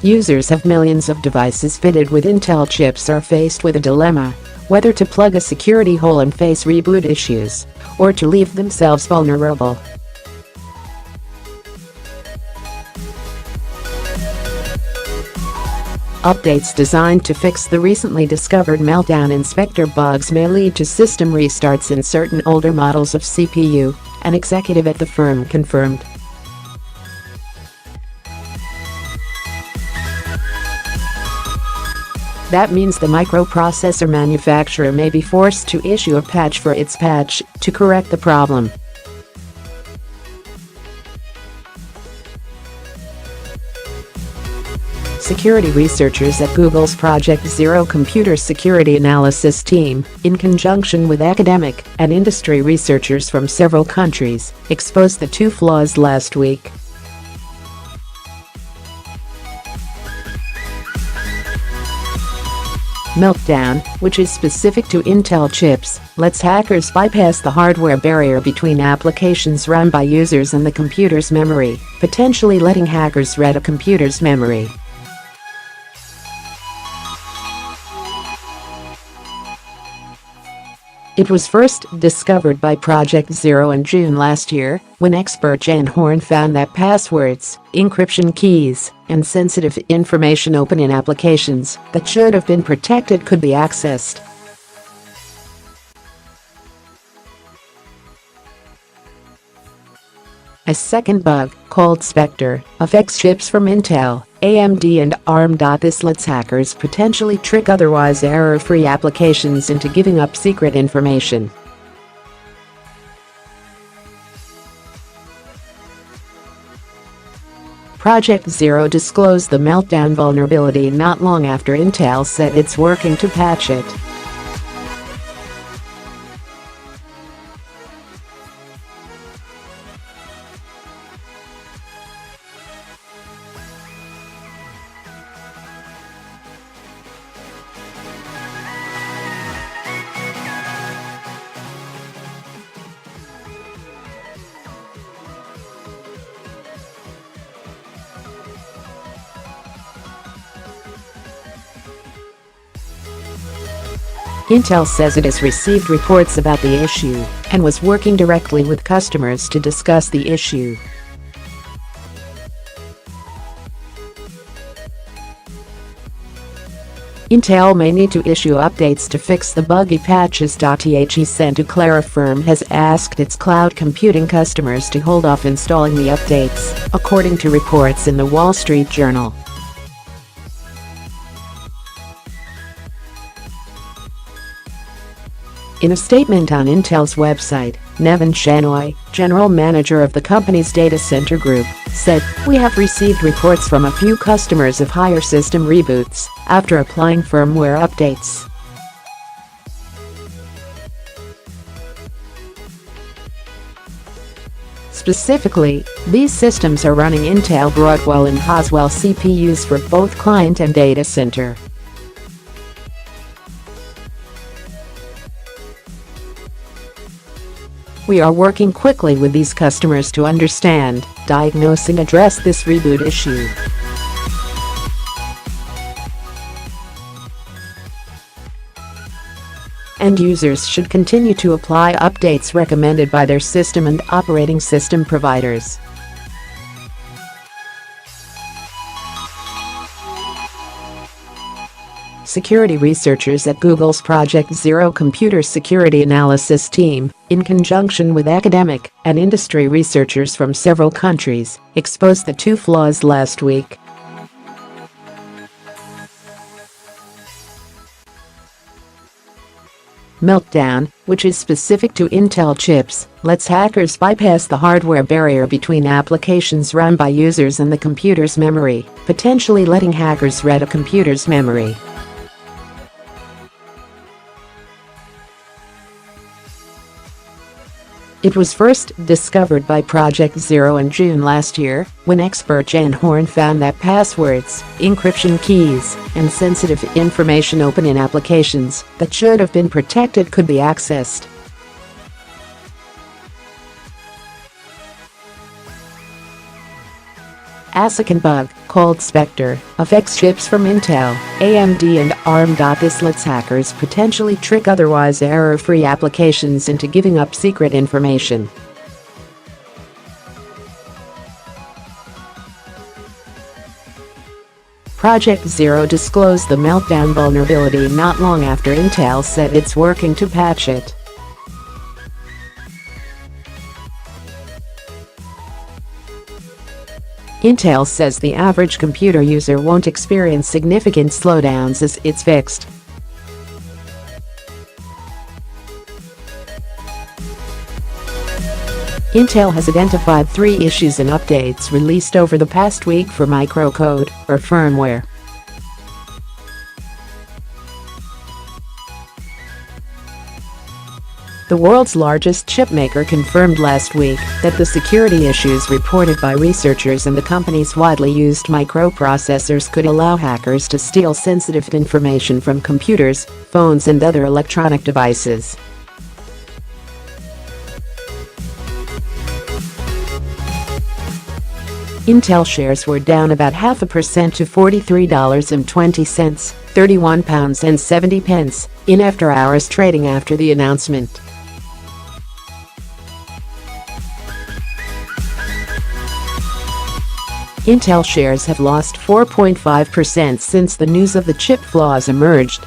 Users of millions of devices fitted with Intel chips are faced with a dilemma: whether to plug a security hole and face reboot issues, or to leave themselves vulnerable. Updates designed to fix the recently discovered Meltdown Inspector bugs may lead to system restarts in certain older models of CPU, an executive at the firm confirmed. That means the microprocessor manufacturer may be forced to issue a patch for its patch to correct the problem. Security researchers at Google's Project Zero computer security analysis team, in conjunction with academic and industry researchers from several countries, exposed the two flaws last week. Meltdown, which is specific to Intel chips, lets hackers bypass the hardware barrier between applications run by users and the computer's memory, potentially letting hackers read a computer's memory. It was first discovered by Project Zero in June last year, when expert Jane Horn found that passwords, encryption keys, and sensitive information open in applications that should have been protected could be accessed. A second bug, called Spectre, affects chips from Intel, AMD and ARM. This lets hackers potentially trick otherwise error-free applications into giving up secret information. Project Zero disclosed the Meltdown vulnerability not long after Intel said it's working to patch it. Intel says it has received reports about the issue and was working directly with customers to discuss the issue. Intel may need to issue updates to fix the buggy patches. The Santa firm has asked its cloud computing customers to hold off installing the updates, according to reports in the Wall Street Journal. In a statement on Intel's website, Nevin Shanoy, general manager of the company's data center group, said, "We have received reports from a few customers of higher system reboots after applying firmware updates." Specifically, these systems are running Intel Broadwell and Haswell CPUs for both client and data center. "We are working quickly with these customers to understand, diagnose and address this reboot issue." End users should continue to apply updates recommended by their system and operating system providers. Security researchers at Google's Project Zero computer security analysis team, in conjunction with academic and industry researchers from several countries, exposed the two flaws last week. Meltdown, which is specific to Intel chips, lets hackers bypass the hardware barrier between applications run by users and the computer's memory, potentially letting hackers read a computer's memory. It was first discovered by Project Zero in June last year, when expert Jane Horn found that passwords, encryption keys, and sensitive information open in applications that should have been protected could be accessed. A second bug, called Spectre, affects chips from Intel, AMD and ARM. This lets hackers potentially trick otherwise error-free applications into giving up secret information. Project Zero disclosed the meltdown vulnerability not long after Intel said it's working to patch it. Intel says the average computer user won't experience significant slowdowns as it's fixed. Intel has identified 3 issues and updates released over the past week for microcode, or firmware. The world's largest chipmaker confirmed last week that the security issues reported by researchers and the company's widely used microprocessors could allow hackers to steal sensitive information from computers, phones and other electronic devices. Intel shares were down about 0.5% to $43.20, £31.70 in after-hours trading after the announcement. Intel shares have lost 4.5% since the news of the chip flaws emerged.